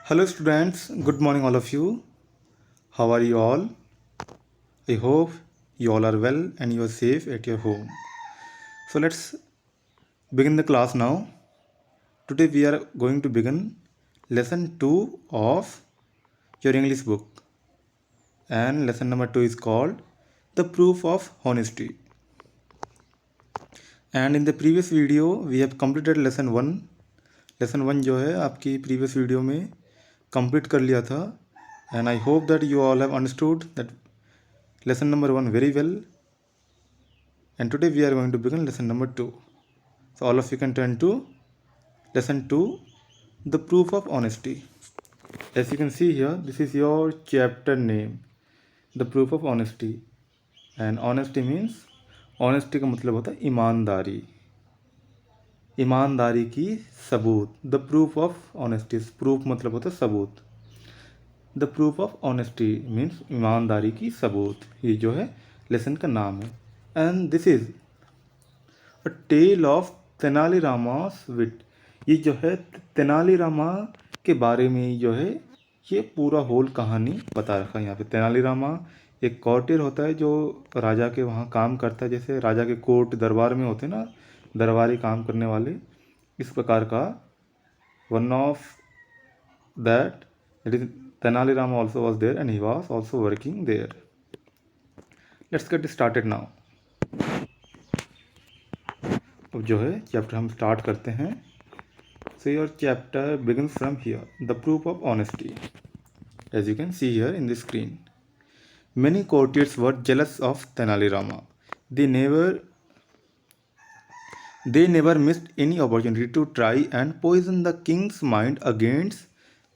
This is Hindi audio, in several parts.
Hello students, good morning all of you. How are you all? I hope you all are well and you are safe at your home. So let's begin the class now. Today we are going to begin lesson 2 of your English book. And lesson number 2 is called The Proof of Honesty. And in the previous video we have completed lesson 1. lesson 1 जो है आपकी previous video में complete कर लिया था. And I hope that you all have understood that lesson number 1 very well. And today we are going to begin lesson number 2. So all of you can turn to lesson 2, the proof of honesty. As you can see here, this is your chapter name, the proof of honesty. And honesty means, honesty का मतलब होता है ईमानदारी, ईमानदारी की सबूत. The proof of honesty, proof मतलब होता है सबूत. The proof of honesty means ईमानदारी की सबूत. ये जो है लेसन का नाम है. And this is a tale of Tenali Rama's wit. ये जो है तेनालीरामा के बारे में जो है ये पूरा होल कहानी बता रखा है यहाँ पे. तेनालीरामा एक कॉर्टियर होता है जो राजा के वहाँ काम करता है. जैसे राजा के कोर्ट दरबार में होते हैं ना, दरबारी काम करने वाले, इस प्रकार का one of that it is Tenalirama also was there and he was also working there. Let's get started now. अब जो है चैप्टर हम स्टार्ट करते हैं. So your chapter begins from here, the proof of honesty. As you can see here in the screen, many courtiers were jealous of Tenali Rama. They never missed any opportunity to try and poison the king's mind against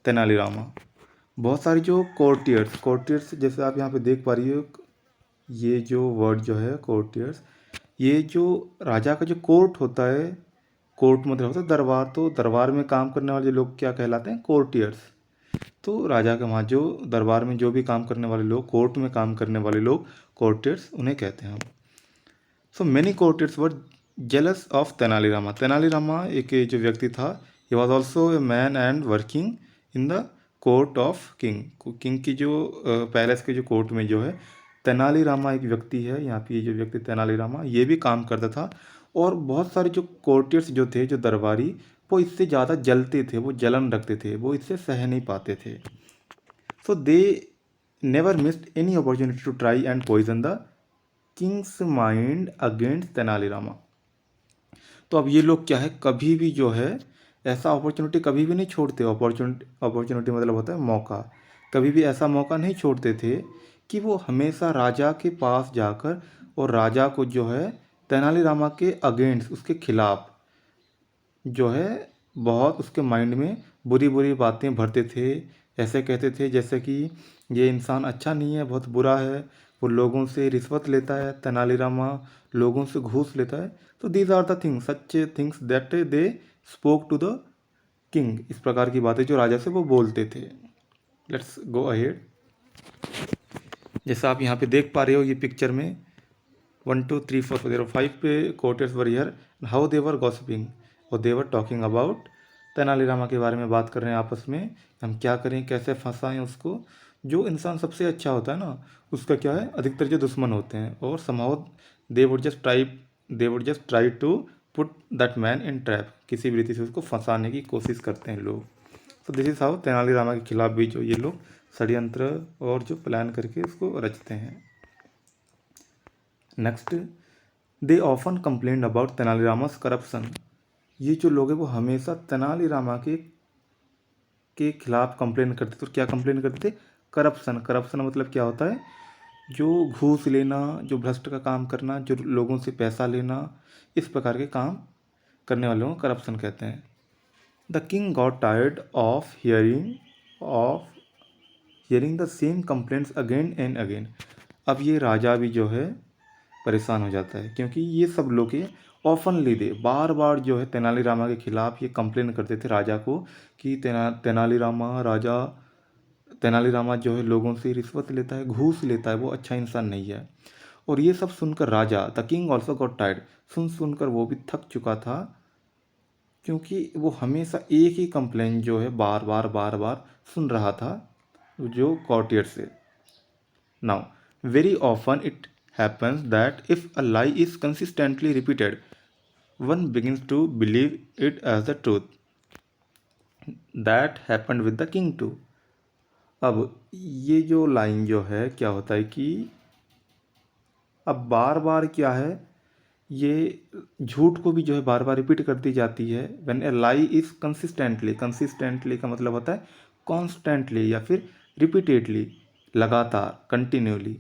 Tenali Rama. बहुत सारे जो कोर्टियर्स जैसे आप यहाँ पे देख पा रही हो, ये जो वर्ड जो है कोर्टियर्स, ये जो राजा का जो कोर्ट होता है, कोर्ट मतलब होता है दरबार, तो दरबार में काम करने वाले लोग क्या कहलाते हैं? कोर्टियर्स. तो राजा के वहाँ जो दरबार में जो भी काम करने वाले लोग, कोर्ट में काम करने वाले लोग कोर्टियर्स उन्हें कहते हैं हम. So many courtiers were jealous of Tenali Rama. Tenali Rama एक जो व्यक्ति था, ही was also a man and working in the court of king. King की जो पैलेस के जो कोर्ट में जो है तेनालीरामा एक व्यक्ति है. यहाँ पे ये जो व्यक्ति तेनालीरामा ये भी काम करता था. और बहुत सारे जो कोर्टियर्स जो थे, जो दरबारी, वो इससे ज़्यादा जलते थे, वो जलन रखते थे, वो इससे सह नहीं पाते थे. So they never missed any opportunity to try and poison the king's mind against Tenali Rama. तो अब ये लोग क्या है, कभी भी जो है ऐसा अपॉर्चुनिटी कभी भी नहीं छोड़ते. अपॉर्चुनिटी मतलब होता है मौका. कभी भी ऐसा मौका नहीं छोड़ते थे कि वो हमेशा राजा के पास जाकर और राजा को जो है तेनालीरामा के अगेंस्ट, उसके खिलाफ जो है बहुत उसके माइंड में बुरी बुरी बातें भरते थे. ऐसे कहते थे जैसे कि ये इंसान अच्छा नहीं है, बहुत बुरा है, वो लोगों से रिश्वत लेता है, तेनालीरामा लोगों से घूस लेता है. तो these are the things, such things that they spoke to the king. इस प्रकार की बातें जो राजा से वो बोलते थे. Let's go ahead. जैसा आप यहाँ पे देख पा रहे हो ये पिक्चर में 1 2 3 4 देयर 5 पे courtiers were here. How they were gossiping और दे वर टॉकिंग अबाउट तेनालीरामा के बारे में बात कर रहे हैं आपस में. हम क्या करें, कैसे फंसाएं उसको. जो इंसान सबसे अच्छा होता है ना, उसका क्या है, अधिकतर जो दुश्मन होते हैं. और somehow they would just try to put that man in trap. किसी भी रीति से उसको फंसाने की कोशिश करते हैं लोग. तो दिस इज हाउ तेनालीरामा के खिलाफ भी जो ये लोग षड्यंत्र और जो प्लान करके उसको रचते हैं. Next, they often complain about Tenali Rama's corruption. ये जो लोग हैं वो हमेशा तेनालीरामा के खिलाफ कंप्लेन करते थे. तो क्या कंप्लेन करते थे? करप्शन. करप्शन मतलब क्या होता है? जो घूस लेना, जो भ्रष्ट का काम करना, जो लोगों से पैसा लेना, इस प्रकार के काम करने वालों को करप्शन कहते हैं. The king got tired of hearing the same complaints again and again. अब ये राजा भी जो है परेशान हो जाता है, क्योंकि ये सब लोग ऑफनली दे बार बार जो है तेनालीरामा के खिलाफ ये कंप्लेन करते थे राजा को कि तेनालीरामा जो है लोगों से रिश्वत लेता है, घूस लेता है, वो अच्छा इंसान नहीं है. और ये सब सुनकर राजा, the king also got tired, सुनकर वो भी थक चुका था क्योंकि वो हमेशा एक ही कंप्लेन जो है बार बार बार बार सुन रहा था जो कॉर्टियर से। Now very often it happens that if a lie is consistently repeated, one begins to believe it as the truth. That happened with the king too. अब ये जो लाइन जो है क्या होता है कि अब बार बार क्या है, ये झूठ को भी जो है बार बार रिपीट कर दी जाती है। When A lie is consistently, consistently का मतलब होता है कॉन्स्टेंटली या फिर रिपीटेडली, लगातार, कंटिन्यूली।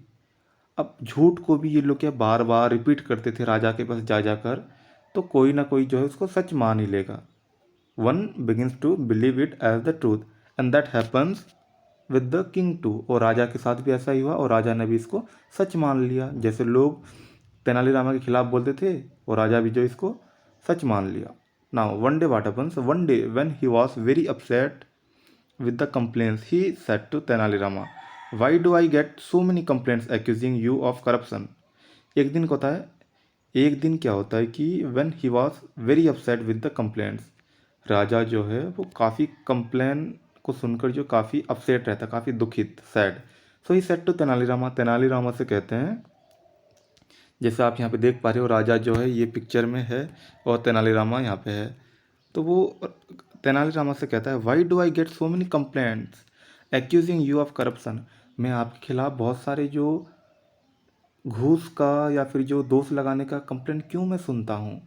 अब झूठ को भी ये लोग क्या बार बार रिपीट करते थे राजा के पास जा जाकर, तो कोई ना कोई जो है उसको सच मान ही लेगा। One begins to believe it as the truth and that happens with the king too. और राजा के साथ भी ऐसा ही हुआ और राजा ने भी इसको सच मान लिया। जैसे लोग तेनालीरामा के खिलाफ बोलते थे और राजा भी जो इसको सच मान लिया। Now one day what happens, one day when he was very upset with the complaints, he said to Tenali Rama, "Why do I get so many complaints accusing you of corruption?" एक दिन होता है, एक दिन क्या होता है कि when he was very upset with the complaints, राजा जो है वो काफ़ी कंप्लेन को सुनकर जो काफ़ी अपसेट रहता, काफ़ी दुखित, sad. So he said to Tenalirama, Tenalirama से कहते हैं, जैसे आप यहाँ पे देख पा रहे हो राजा जो है ये पिक्चर में है और तेनालीरामा यहाँ पे है। तो वो तेनालीरामा से कहता है, why do I get so many complaints accusing you of corruption. मैं आपके खिलाफ बहुत सारे जो घूस का या फिर जो दोष लगाने का कंप्लेंट क्यों मैं सुनता हूँ।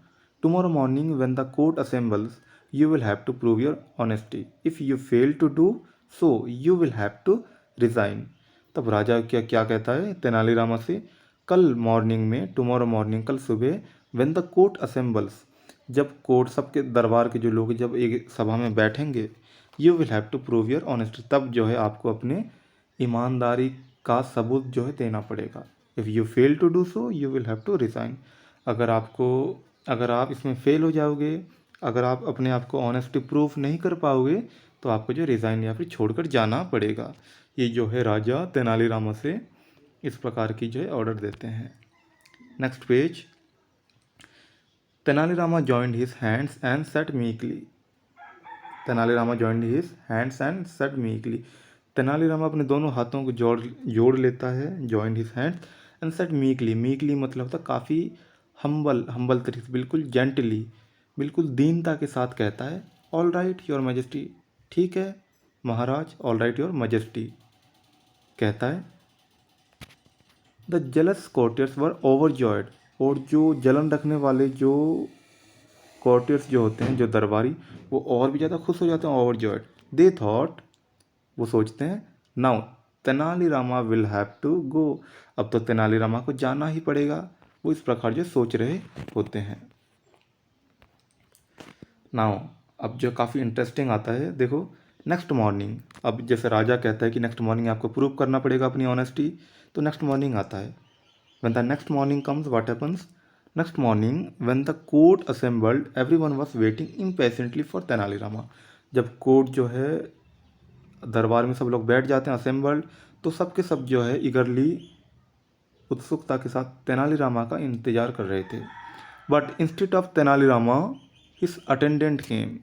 Tomorrow morning when the court assembles you will have to prove your honesty, if you fail to do so you will have to resign. तब राजा क्या क्या कहता है तेनालीरामा से, कल मॉर्निंग में, टुमारो मॉर्निंग, कल सुबह, व्हेन द कोर्ट असेंबल्स, जब कोर्ट सबके दरबार के जो लोग जब एक सभा में बैठेंगे, you will have to prove your honesty, तब जो है आपको अपने ईमानदारी का सबूत जो है देना पड़ेगा। If you fail to do so you will have to resign. अगर आप इसमें फेल हो जाओगे, अगर आप अपने आप को ऑनेस्टी प्रूफ नहीं कर पाओगे, तो आपको जो रिज़ाइन या फिर छोड़कर जाना पड़ेगा। ये जो है राजा तेनालीरामा से इस प्रकार की जो है ऑर्डर देते हैं। Next page. Tenali Rama joined his hands and sat meekly. Tenali Rama joined his hands and sat meekly. Tenali Rama अपने दोनों हाथों को जोड़ लेता है, joined his hands and sat meekly. Meekly मतलब होता काफ़ी हम्बल तरीके से, बिल्कुल जेंटली, बिल्कुल दीनता के साथ कहता है, ऑल राइट योर मैजेस्टी, ठीक है महाराज, ऑल राइट योर मैजेस्टी कहता है। The jealous courtiers were overjoyed. और जो जलन रखने वाले जो कोर्टियर्स जो होते हैं, जो दरबारी, वो और भी ज़्यादा खुश हो जाते हैं, ओवरजॉयड। दे थॉट, वो सोचते हैं, now Tenalirama will have to go, अब तो तेनालीरामा को जाना ही पड़ेगा। वो इस प्रकार जो सोच रहे होते हैं। नाउ अब जो काफ़ी इंटरेस्टिंग आता है, देखो नेक्स्ट मॉर्निंग। अब जैसे राजा कहता है कि नेक्स्ट मॉर्निंग आपको प्रूव करना पड़ेगा अपनी ऑनेस्टी, तो नेक्स्ट मॉर्निंग आता है। When the next morning comes what happens, next morning when the court assembled everyone was waiting impatiently for Tenali Rama. जब कोर्ट जो है दरबार में सब लोग बैठ जाते हैं असेंबल्ड, तो सबके सब जो है ईगरली, उत्सुकता के साथ तेनालीरामा का इंतजार कर रहे थे। But instead of Tenali Rama his attendant came.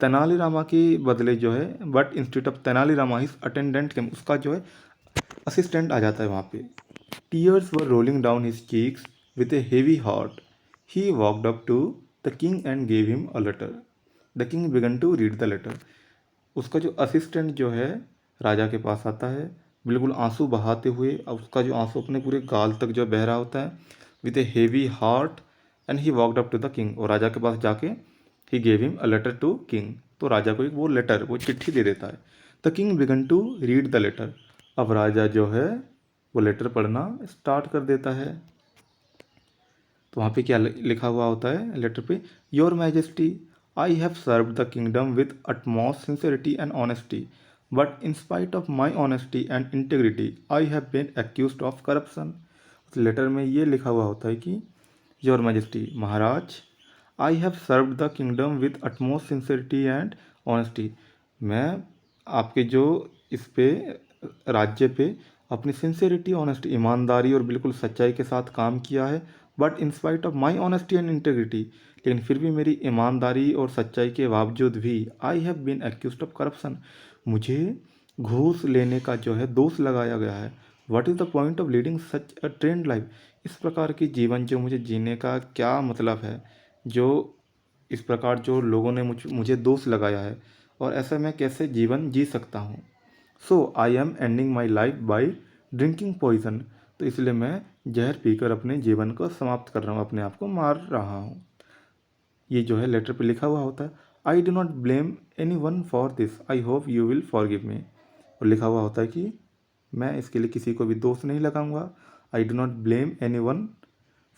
Tenali Rama के बदले जो है, but instead of Tenali Rama his attendant came, उसका जो है असिस्टेंट आ जाता है वहाँ पे। Tears were rolling down his cheeks with a heavy heart. He walked up to the king and gave him a letter. The king began to read the letter. उसका जो असिस्टेंट जो है राजा के पास आता है, बिल्कुल आंसू बहाते हुए, और उसका जो आंसू अपने पूरे गाल तक जो बह रहा होता है, with a heavy heart, and he walked up to the king, और राजा के पास जाके he gave him a letter to king, तो राजा को एक वो लेटर, वो चिट्ठी दे देता है। The king began to read the letter. अब राजा जो है वो लेटर पढ़ना स्टार्ट कर देता है। तो वहाँ पे क्या लिखा हुआ होता है लेटर पे, your majesty, I have served the kingdom with utmost sincerity and honesty, but in spite of my honesty and integrity I have been accused of corruption. उस लेटर में ये लिखा हुआ होता है कि योर मैजेस्टी, महाराज, I have served the kingdom with utmost sincerity and honesty, मैं आपके जो इस पे राज्य पे अपनी सिंसियरिटी, ऑनेस्टी, ईमानदारी और बिल्कुल सच्चाई के साथ काम किया है। But in spite of my honesty and integrity, लेकिन फिर भी मेरी ईमानदारी और सच्चाई के बावजूद भी I have been accused of corruption, मुझे घूस लेने का जो है दोष लगाया गया है। What is the point of leading such a trend life, इस प्रकार की जीवन जो मुझे जीने का क्या मतलब है, जो इस प्रकार जो लोगों ने मुझे दोष लगाया है, और ऐसा मैं कैसे जीवन जी सकता हूँ। So I am ending my life by drinking poison, तो इसलिए मैं जहर पीकर अपने जीवन को समाप्त कर रहा हूँ, अपने आप को मार रहा हूँ। ये जो है लेटर पे लिखा हुआ होता है। I do not blame any one for this, I hope you will forgive me, और लिखा हुआ होता है कि मैं इसके लिए किसी को भी दोष नहीं लगाऊंगा। I do not blame any one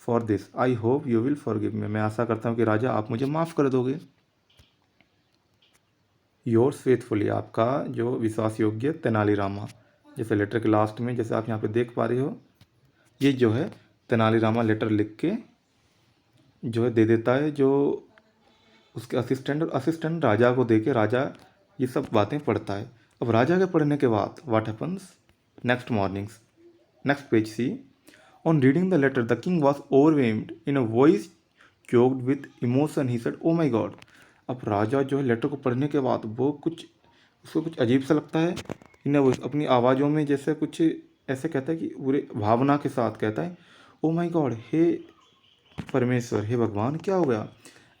for this, I hope you will forgive me, मैं आशा करता हूँ कि राजा आप मुझे माफ़ कर दोगे। योर्स फेथफुली, आपका जो विश्वास योग्य तेनालीरामा। जैसे लेटर के लास्ट में जैसे आप यहाँ पे देख पा रहे हो, ये जो है तेनालीरामा लेटर लिख के जो है दे देता है जो उसके असिस्टेंट, और असिस्टेंट राजा को दे के राजा ये सब बातें पढ़ता है। अब राजा के पढ़ने के बाद what happens next mornings, next page see, on reading the letter the king was overwhelmed in a voice choked with emotion, he said oh my God. अब राजा जो है लेटर को पढ़ने के बाद वो कुछ उसको कुछ अजीब सा लगता है, इन्हें वो अपनी आवाज़ों में जैसे कुछ ऐसे कहता है कि पूरे भावना के साथ कहता है ओ माई गॉड, हे परमेश्वर, हे भगवान, क्या हो गया।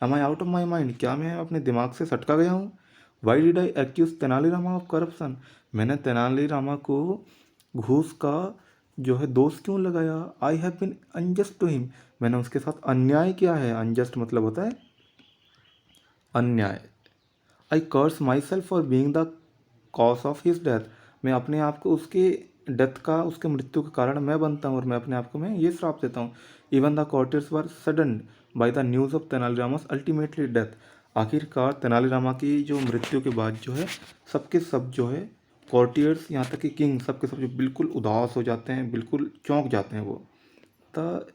Am I out of my mind, क्या मैं अपने दिमाग से सटका गया हूँ। Why did I accuse Tenalirama of corruption, मैंने तेनालीरामा को घूस का जो है दोष क्यों लगाया। I have been unjust to him, मैंने उसके साथ अन्याय किया है। अनजस्ट मतलब होता है अन्याय। I curse myself for being the cause of his death, मैं अपने आप को उसके डेथ का, उसके मृत्यु का कारण मैं बनता हूँ, और मैं अपने आप को मैं ये श्राप देता हूँ। Even the courtiers were sadden by the news of Tenali Rama's ultimately death, आखिरकार तेनालीरामा की जो मृत्यु के बाद जो है सबके सब जो है कॉर्टियर्स, यहाँ तक कि किंग, सबके सब जो बिल्कुल उदास हो जाते हैं, बिल्कुल चौंक जाते हैं वो। The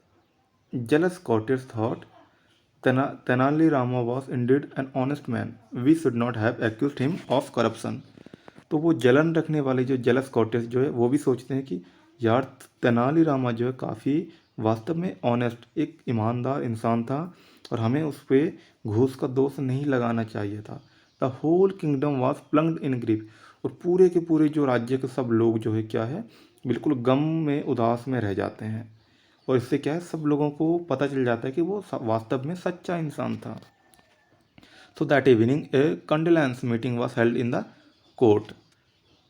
jealous courtiers thought Tenali Rama was indeed an honest man. We should not have accused him of corruption. तो वो जलन रखने वाले जो जेलस कॉर्टियर्स जो है वो भी सोचते हैं कि यार तेनाली रामा जो है काफ़ी वास्तव में ऑनेस्ट, एक ईमानदार इंसान था, और हमें उस पर घूस का दोष नहीं लगाना चाहिए था। The whole kingdom was plunged in grief, और पूरे के पूरे जो राज्य के सब लोग जो है क्या है बिल्कुल गम में, उदास में रह जाते हैं, और इससे क्या है सब लोगों को पता चल जाता है कि वो वास्तव में सच्चा इंसान था। So that evening A condolence meeting was held in the court,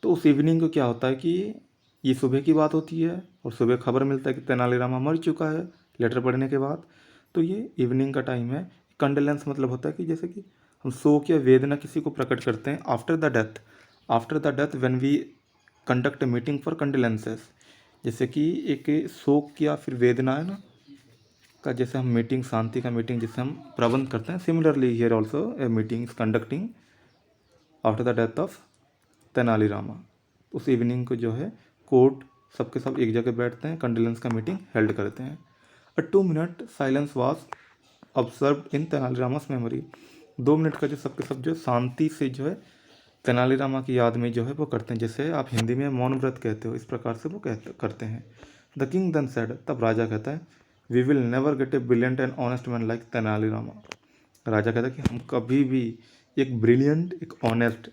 तो उस इवनिंग को क्या होता है कि ये सुबह की बात होती है, और सुबह खबर मिलता है कि तेनालीरामा मर चुका है लेटर पढ़ने के बाद। तो ये इवनिंग का टाइम है। कंडोलेंस मतलब होता है कि जैसे कि हम शोक या वेदना किसी को प्रकट करते हैं after the death, after the death when we conduct a meeting for condolences, जैसे कि एक शोक या फिर वेदना है ना का, जैसे हम मीटिंग, शांति का मीटिंग जिसे हम प्रबंध करते हैं, similarly here also a meeting is conducting after the death of Tenali Rama. उस इवनिंग को जो है कोर्ट सबके सब एक जगह बैठते हैं, कंडोलेंस का मीटिंग हेल्ड करते हैं। A 2 minute silence was observe in Tenali Rama's memory, 2 minute का जो सबके सब जो शांति से जो है तेनालीरामा की याद में जो है वो करते हैं, जैसे आप हिंदी में मौन व्रत कहते हो, इस प्रकार से वो करते हैं। द किंग देन सेड, तब राजा कहता है we will never get a brilliant and honest man like Tenali Rama, राजा कहता है कि हम कभी भी एक ब्रिलियंट, एक ऑनेस्ट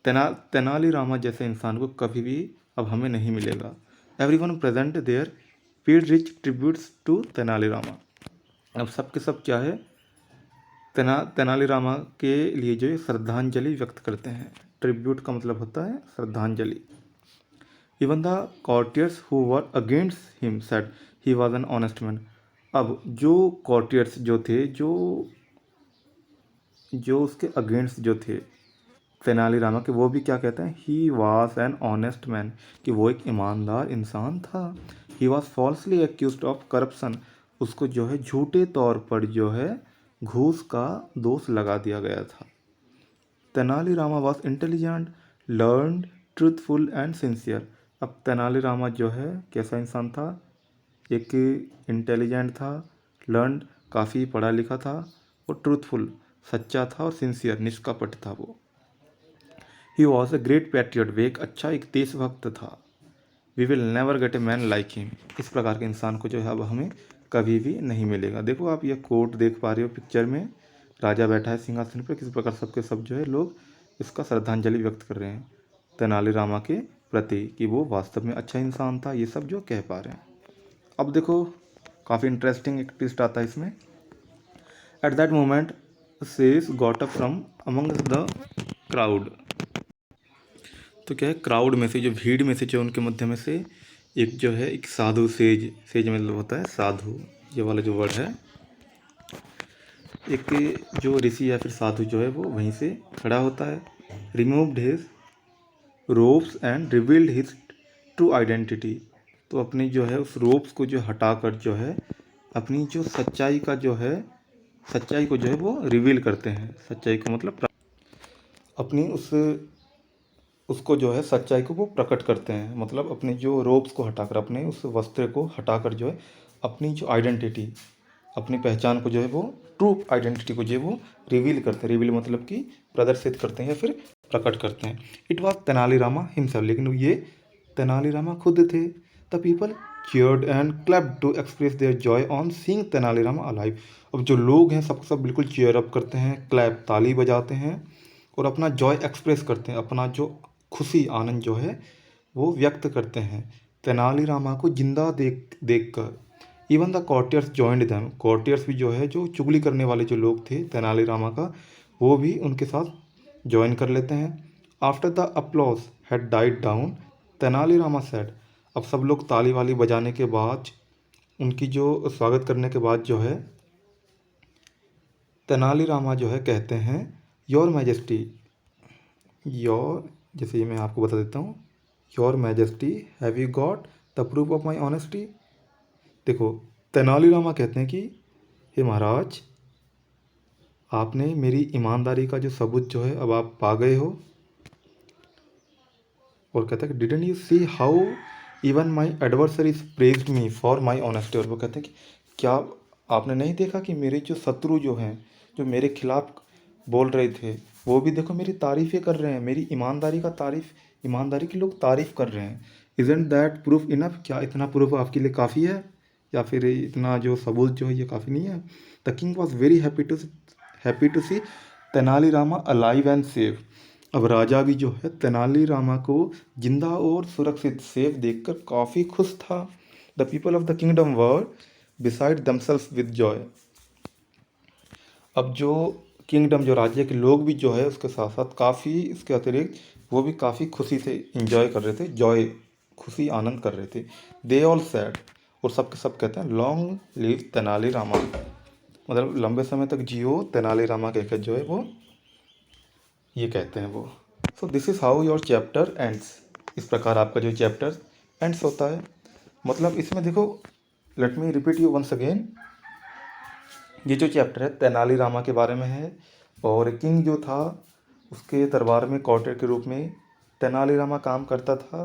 तेनालीरामा जैसे इंसान को कभी भी अब हमें नहीं मिलेगा। Everyone present there paid rich tributes to Tenalirama, अब सबके सब क्या है तेनालीरामा के लिए जो है श्रद्धांजलि व्यक्त करते हैं। ट्रिब्यूट का मतलब होता है श्रद्धांजलि। Even the courtiers who were against him said he was an honest man, अब जो कॉर्टियर्स जो थे, जो उसके अगेंस्ट जो थे तेनालीरामा के, वो भी क्या कहते हैं ही वॉज एन ऑनेस्ट मैन, कि वो एक ईमानदार इंसान था। He was falsely accused of corruption, उसको जो है झूठे तौर पर जो है घूस का दोष लगा दिया गया था। Tenali Rama was intelligent, learned, truthful and sincere, अब तेनालीरामा जो है कैसा इंसान था, एक इंटेलिजेंट था, लर्नड काफ़ी पढ़ा लिखा था, और ट्रूथफुल सच्चा था, और सिंसियर निष्कपट था वो। He was a great patriot, वे एक अच्छा, एक देशभक्त था। We will never get a man like him, इस प्रकार के इंसान को जो है अब हमें कभी भी नहीं मिलेगा। देखो आप ये कोट देख पा रहे हो पिक्चर में, राजा बैठा है सिंहासन पर, किस प्रकार सबके सब जो है लोग इसका श्रद्धांजलि व्यक्त कर रहे हैं तेनालीरामा के प्रति कि वो वास्तव में अच्छा इंसान था, ये सब जो कह पा रहे हैं। अब देखो काफ़ी इंटरेस्टिंग एक ट्विस्ट आता है इसमें। At that moment says got up from among the crowd. तो क्या है, क्राउड में से, जो भीड़ में से, जो उनके मध्य में से एक जो है एक साधु, सेज, सेज मतलब होता है साधु, ये वाला जो वर्ड है, एक जो ऋषि या फिर साधु जो है वो वहीं से खड़ा होता है। Removed his ropes and revealed his true identity. तो अपनी जो है उस रोप्स को जो हटाकर जो है अपनी जो सच्चाई का जो है, सच्चाई को जो है वो रिवील करते हैं। सच्चाई को मतलब अपनी उसको जो है सच्चाई को वो प्रकट करते हैं। मतलब अपने जो रोब्स को हटाकर, अपने उस वस्त्र को हटाकर जो है अपनी जो आइडेंटिटी, अपनी पहचान को जो है वो, ट्रू आइडेंटिटी को जो है वो रिवील करते हैं। रिवील मतलब कि प्रदर्शित करते हैं या फिर प्रकट करते हैं। इट वॉज तेनालीरामा हिमसेल्फ, लेकिन ये तेनालीरामा खुद थे। The people cheered and clapped to express their joy on seeing Tenalirama alive. अब जो लोग हैं सब सब बिल्कुल चीयर अप करते हैं, क्लैप ताली बजाते हैं और अपना जॉय एक्सप्रेस करते हैं, अपना जो खुशी आनंद जो है वो व्यक्त करते हैं तेनालीरामा को जिंदा देख कर। Even the courtiers joined them. Courtiers भी जो है, जो चुगली करने वाले जो लोग थे तेनालीरामा का, वो भी उनके साथ ज्वाइन कर लेते हैं। After the applause had died down Tenali Rama said. अब सब लोग ताली वाली बजाने के बाद, उनकी जो स्वागत करने के बाद जो है तेनालीरामा जो है कहते हैं, योर मैजेस्टी, योर, जैसे ये मैं आपको बता देता हूँ, your majesty have you got the proof of my honesty. देखो तेनालीरामा कहते हैं कि हे महाराज, आपने मेरी ईमानदारी का जो सबूत जो है अब आप पा गए हो। और कहता है कि didn't you see how even my adversaries praised me for my honesty. और वो कहते हैं कि क्या आपने नहीं देखा कि मेरे जो शत्रु जो हैं, जो मेरे खिलाफ बोल रहे थे, वो भी देखो मेरी तारीफ़ें कर रहे हैं, मेरी ईमानदारी का तारीफ, ईमानदारी की लोग तारीफ़ कर रहे हैं। Isn't that proof enough? क्या इतना प्रूफ आपके लिए काफ़ी है, या फिर इतना जो सबूत जो है ये काफ़ी नहीं है? The king was very happy to see Tenalirama alive and safe. अब राजा भी जो है तेनालीरामा को जिंदा और सुरक्षित, सेफ देखकर काफ़ी खुश था। The people of the kingdom were beside damsels with Joy. अब जो किंगडम, जो राज्य के लोग भी जो है उसके साथ साथ काफ़ी, इसके अतिरिक्त वो भी काफ़ी खुशी से इंजॉय कर रहे थे, जॉय, खुशी आनंद कर रहे थे। दे ऑल सैड, और सब के सब कहते हैं लॉन्ग लिव तेनालीरामा, मतलब लंबे समय तक जियो तेनालीरामा कहकर जो है वो ये कहते हैं वो। So this is how your chapter ends. इस प्रकार आपका जो चैप्टर एंड्स होता है। मतलब इसमें देखो, let me repeat you once again, ये जो चैप्टर है तेनालीरामा के बारे में है, और किंग जो था उसके दरबार में कॉर्टियर के रूप में तेनालीरामा काम करता था।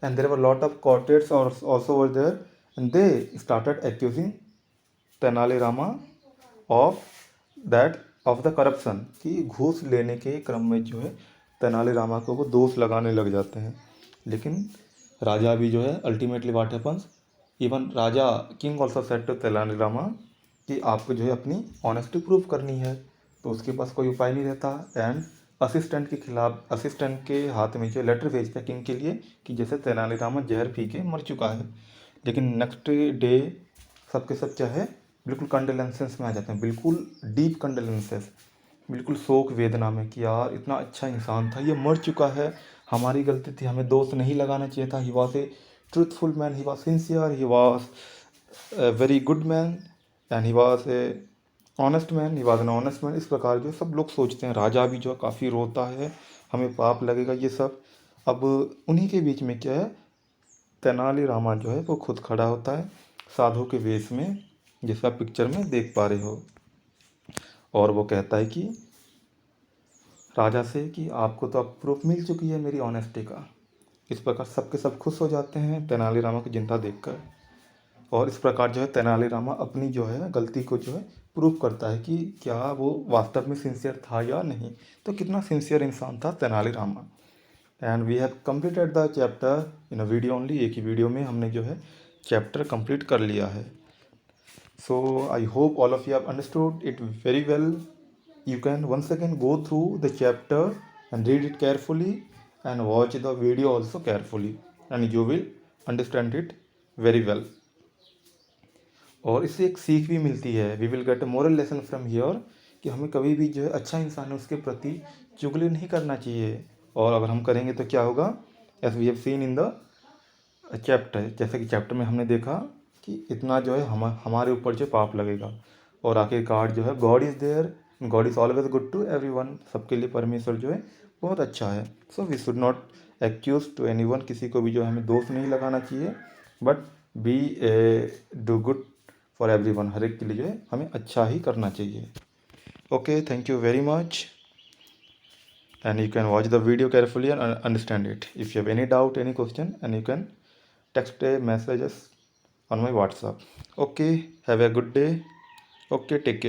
And there were lot of courtiers also were there, and they started accusing Tenali Rama of that, of the corruption, कि घूस लेने के क्रम में जो है तेनालीरामा को वो दोष लगाने लग जाते हैं। लेकिन राजा भी जो है अल्टीमेटली व्हाट हैपन्स, इवन राजा king also said to Tenalirama कि आपको जो है अपनी ऑनेस्टी प्रूव करनी है, तो उसके पास कोई उपाय नहीं रहता। एंड असिस्टेंट के खिलाफ, असिस्टेंट के हाथ में जो लेटर भेजता है किंग के लिए कि जैसे तेनालीरामा जहर पी के मर चुका है। लेकिन नेक्स्ट डे सबके सब क्या है, बिल्कुल कंडोलेंसेस में आ जाते हैं, बिल्कुल डीप कंडोलेंसेस, बिल्कुल शोक वेदना में कि यार इतना अच्छा इंसान था, ये मर चुका है, हमारी गलती थी, हमें दोष नहीं लगाना चाहिए था। He was a truthful man, he was sincere, he was a very good man, and he was a honest man, he was an honest man. इस प्रकार जो सब लोग सोचते हैं। राजा भी जो काफ़ी रोता है, हमें पाप लगेगा ये सब। अब उन्हीं के बीच में क्या है, तेनालीरामा जो है वो खुद खड़ा होता है साधु के वेश में, जैसा आप पिक्चर में देख पा रहे हो। और वो कहता है कि राजा से कि आपको तो अब प्रूफ मिल चुकी है मेरी ऑनेस्टी का। इस प्रकार सबके सब खुश हो जाते हैं तेनालीरामा की जिंदा देखकर। और इस प्रकार जो है तेनालीरामा अपनी जो है गलती को जो है प्रूव करता है कि क्या वो वास्तव में सिंसियर था या नहीं। तो कितना सिंसियर इंसान था Tenalirama. And we have completed the chapter in a video only. एक ही वीडियो में हमने जो है चैप्टर कंप्लीट कर लिया है। So I hope all of you have understood it very well. You can once again go through the chapter and read it carefully and watch the video also carefully, and you will understand it very well. और इससे एक सीख भी मिलती है, we will get a moral lesson from here, कि हमें कभी भी जो है अच्छा इंसान है उसके प्रति चुगली नहीं करना चाहिए, और अगर हम करेंगे तो क्या होगा, as we have seen in the chapter, जैसे कि चैप्टर में हमने देखा कि इतना जो है हमारे ऊपर जो पाप लगेगा, और आखिरकार जो है God is there, God is always good to everyone, सबके लिए परमेश्वर जो है बहुत अच्छा है. So we should not accuse to anyone, किसी को भी जो है हमें दोष नहीं लगाना चाहिए, but be do good for everyone, हर एक के लिए जो है हमें अच्छा ही करना चाहिए. Okay, thank you very much, and you can watch the video carefully and understand it. If you have any doubt, any question, and you can text a messages on my WhatsApp. Okay, have a good day. Okay, take care.